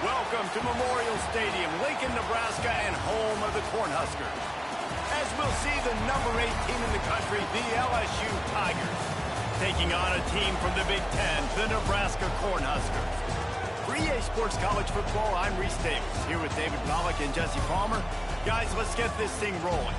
Welcome to Memorial Stadium, Lincoln, Nebraska, and home of the Cornhuskers. As we'll see the number 8 team in the country, the LSU Tigers, taking on a team from the Big Ten, the Nebraska Cornhuskers. For EA Sports College Football, I'm Reese Davis, here with David Pollack and Jesse Palmer. Guys, let's get this thing rolling.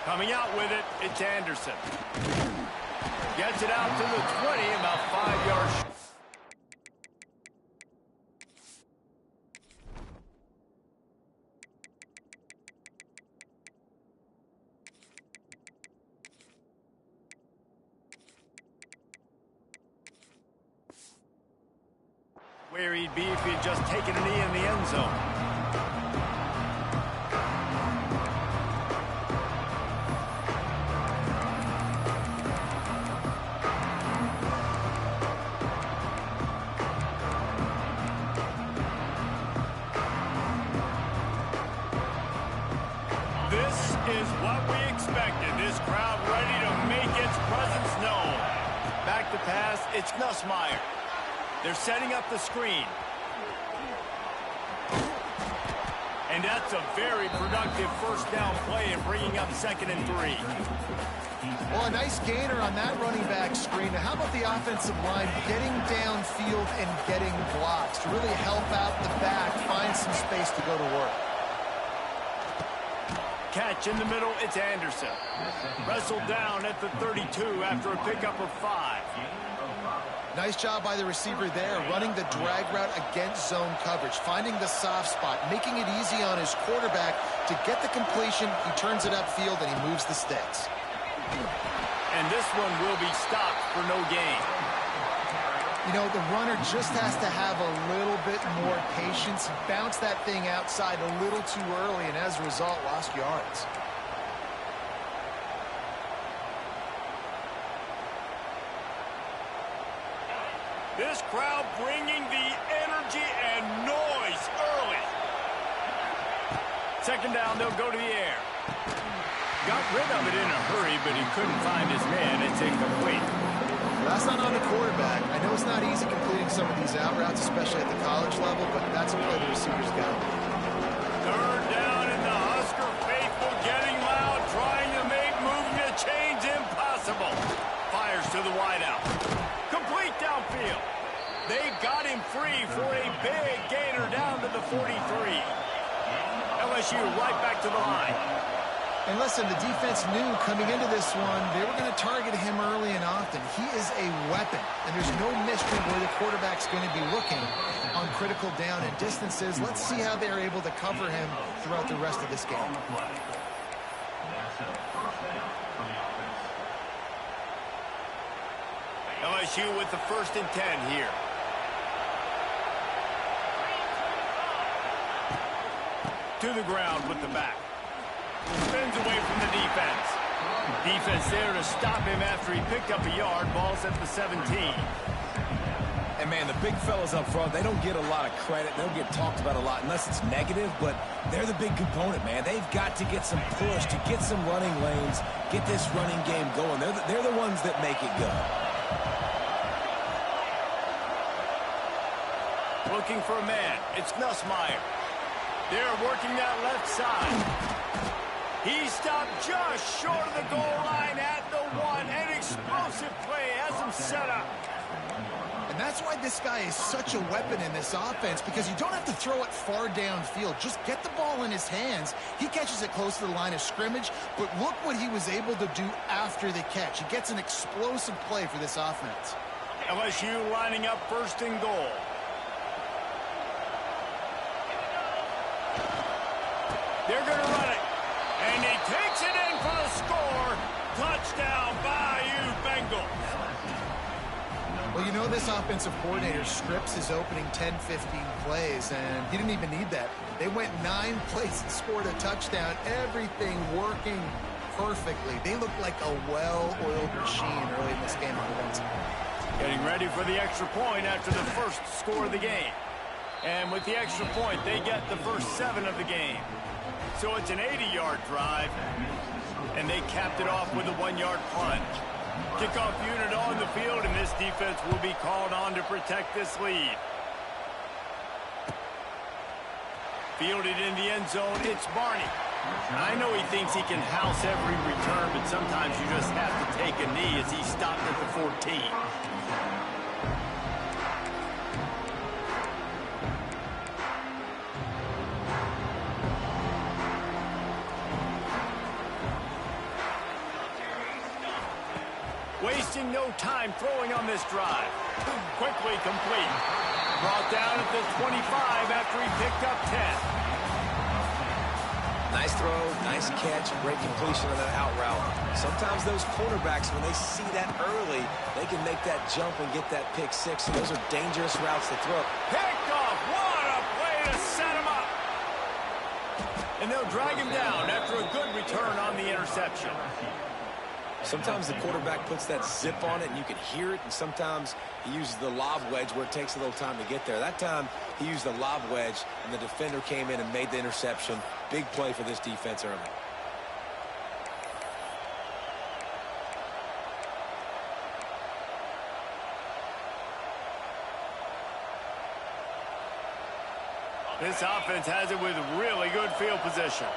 Coming out with it, it's Anderson. Gets it out to the 20, about 5 yards. Where he'd be if he had just taken a knee in the end zone. Is what we expected. This crowd ready to make its presence known. Back to pass, it's Nussmeier. They're setting up the screen. And that's a very productive first down play and bringing up 2nd and 3. Well, a nice gainer on that running back screen. Now, how about the offensive line getting downfield and getting blocks to really help out the back, find some space to go to work. Catch in the middle, it's Anderson. Wrestled down at the 32 after a pickup of 5. Nice job by the receiver there, running the drag route against zone coverage, finding the soft spot, making it easy on his quarterback to get the completion. He turns it upfield and he moves the sticks. And this one will be stopped for no gain. You know, the runner just has to have a little bit more patience. Bounce that thing outside a little too early, and as a result, lost yards. This crowd bringing the energy and noise early. 2nd down, they'll go to the air. Got rid of it in a hurry, but he couldn't find his man. It's incomplete. That's not on the quarterback. I know it's not easy completing some of these out routes, especially at the college level, but that's a play the receiver's got. 3rd down, and the Husker faithful getting loud, trying to make moving the chains impossible. Fires to the wideout. Complete downfield. They got him free for a big gainer down to the 43. LSU right back to the line. And listen, the defense knew coming into this one, they were going to target him early and often. He is a weapon, and there's no mystery where the quarterback's going to be looking on critical down and distances. Let's see how they're able to cover him throughout the rest of this game. LSU with the 1st and 10 here. To the ground with the back. Spins away from the defense. Defense there to stop him after he picked up a yard. Ball's at the 17. And, man, the big fellas up front, they don't get a lot of credit. They don't get talked about a lot unless it's negative, but they're the big component, man. They've got to get some push, to get some running lanes, get this running game going. They're the ones that make it go. Looking for a man. It's Nussmeier. They're working that left side. He stopped just short of the goal line at the 1. An explosive play has him set up. And that's why this guy is such a weapon in this offense, because you don't have to throw it far downfield. Just get the ball in his hands. He catches it close to the line of scrimmage, but look what he was able to do after the catch. He gets an explosive play for this offense. LSU lining up 1st and goal. They're going to run it. And he takes it in for the score. Touchdown, Bayou Bengals. Well, you know this offensive coordinator scripts his opening 10, 15 plays, and he didn't even need that. They went 9 plays and scored a touchdown. Everything working perfectly. They look like a well-oiled machine early in this game offensively. Getting ready for the extra point after the first score of the game. And with the extra point, they get the first 7 of the game. So it's an 80-yard drive, and they capped it off with a 1-yard plunge. Kickoff unit on the field, and this defense will be called on to protect this lead. Fielded in the end zone, it's Barney. I know he thinks he can house every return, but sometimes you just have to take a knee as he stopped at the 14. Wasting no time throwing on this drive. Quickly complete. Brought down at the 25 after he picked up 10. Nice throw, nice catch, great completion on that out route. Sometimes those quarterbacks, when they see that early, they can make that jump and get that pick 6. And those are dangerous routes to throw. Picked off. What a play to set him up. And they'll drag him down after a good return on the interception. Sometimes the quarterback puts that zip on it and you can hear it, and sometimes he uses the lob wedge where it takes a little time to get there. That time he used the lob wedge and the defender came in and made the interception. Big play for this defense early. This offense has it with really good field position.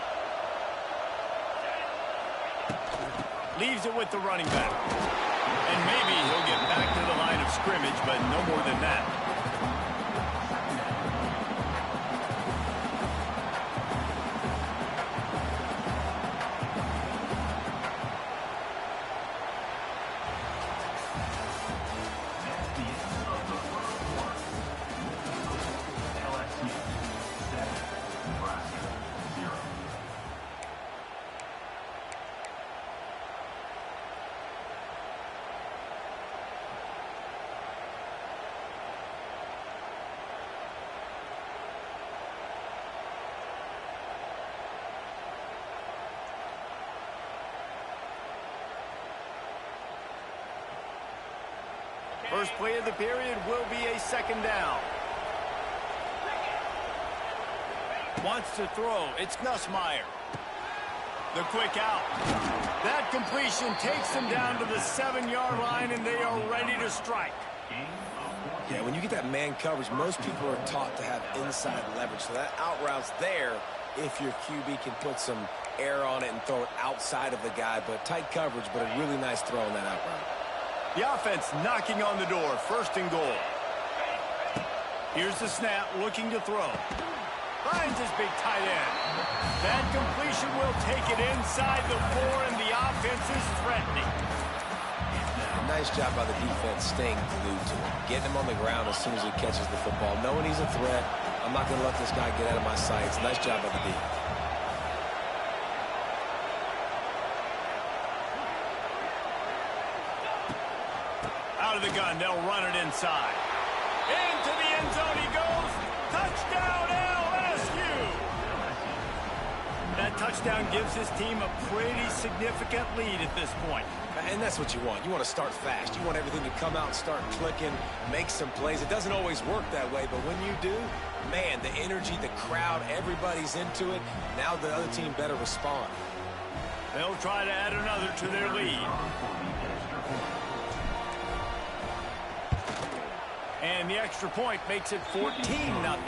Leaves it with the running back. And maybe he'll get back to the line of scrimmage, but no more than that. First play of the period will be a second down. Wants to throw. It's Nussmeier. The quick out. That completion takes them down to the 7-yard line, and they are ready to strike. Yeah, when you get that man coverage, most people are taught to have inside leverage. So that out route's there if your QB can put some air on it and throw it outside of the guy. But tight coverage, but a really nice throw on that out route. The offense knocking on the door, 1st and goal. Here's the snap, looking to throw. Finds his big tight end. That completion will take it inside the 4, and the offense is threatening. Nice job by the defense staying glued to him. Getting him on the ground as soon as he catches the football. Knowing he's a threat, I'm not going to let this guy get out of my sights. Nice job by the defense. Out of the gun, they'll run it inside. Into the end zone he goes. Touchdown, LSU! That touchdown gives his team a pretty significant lead at this point. And that's what you want. You want to start fast. You want everything to come out and start clicking, make some plays. It doesn't always work that way, but when you do, man, the energy, the crowd, everybody's into it. Now the other team better respond. They'll try to add another to their lead. And the extra point makes it 14-0.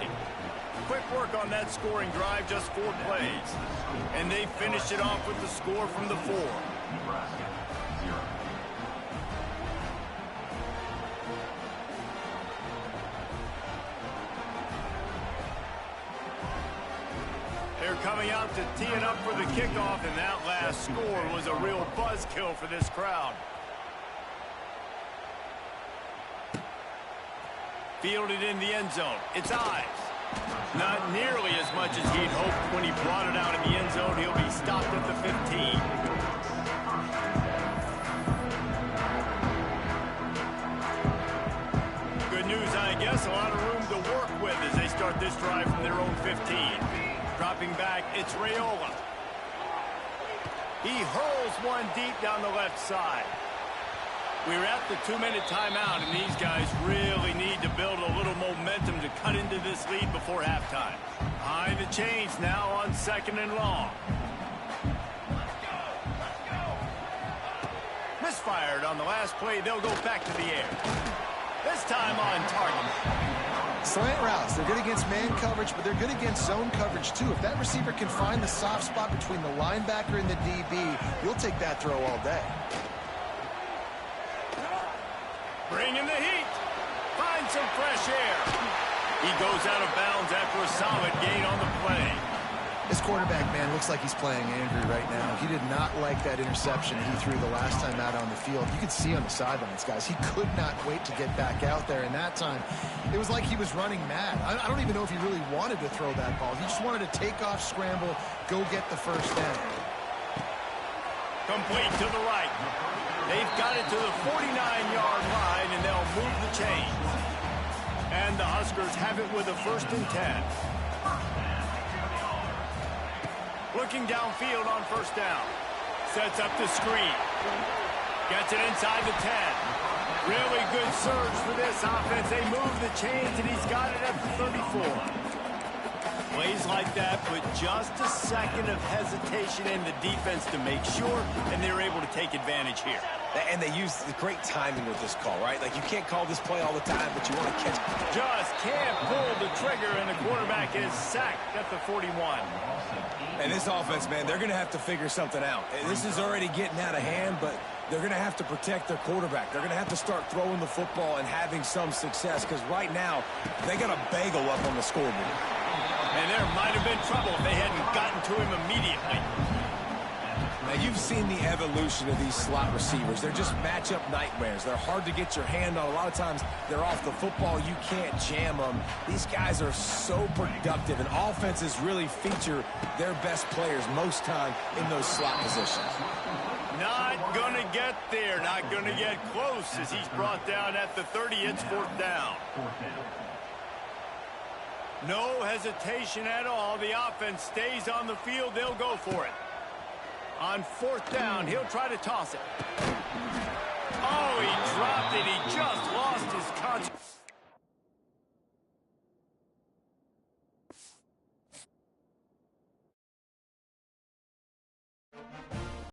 Quick work on that scoring drive, just 4 plays. And they finish it off with the score from the 4. They're coming out to tee it up for the kickoff, and that last score was a real buzzkill for this crowd. Fielded in the end zone. It's Ives. Not nearly as much as he'd hoped when he brought it out in the end zone. He'll be stopped at the 15. Good news, I guess. A lot of room to work with as they start this drive from their own 15. Dropping back, it's Raiola. He hurls one deep down the left side. We're at the 2-minute timeout, and these guys really need to build a little momentum to cut into this lead before halftime. Behind the chains now on 2nd and long. Misfired on the last play. They'll go back to the air. This time on target. Slant routes. They're good against man coverage, but they're good against zone coverage, too. If that receiver can find the soft spot between the linebacker and the DB, you'll take that throw all day. Bringing the heat. Find some fresh air. He goes out of bounds after a solid gain on the play. This quarterback, man, looks like he's playing angry right now. He did not like that interception he threw the last time out on the field. You could see on the sidelines, guys. He could not wait to get back out there. And that time, it was like he was running mad. I don't even know if he really wanted to throw that ball. He just wanted to take off, scramble, go get the first down. Complete to the right. They've got it to the 49-yard line, and they'll move the chains. And the Huskers have it with a 1st and 10. Looking downfield on 1st down. Sets up the screen. Gets it inside the 10. Really good surge for this offense. They move the chains, and he's got it at the 34. Plays like that put just a second of hesitation in the defense to make sure, and they're able to take advantage here. And they use the great timing with this call, right? Like, you can't call this play all the time, but you want to catch. Just can't pull the trigger, and the quarterback is sacked at the 41. And this offense, man, they're going to have to figure something out. This is already getting out of hand, but they're going to have to protect their quarterback. They're going to have to start throwing the football and having some success, because right now, they got a bagel up on the scoreboard. And there might have been trouble if they hadn't gotten to him immediately. Now, you've seen the evolution of these slot receivers. They're just matchup nightmares. They're hard to get your hand on. A lot of times, they're off the football. You can't jam them. These guys are so productive, and offenses really feature their best players most time in those slot positions. Not going to get there. Not going to get close as he's brought down at the 30. It's 4th down. No hesitation at all. The offense stays on the field. They'll go for it. On 4th down, he'll try to toss it. Oh, he dropped it. He just lost his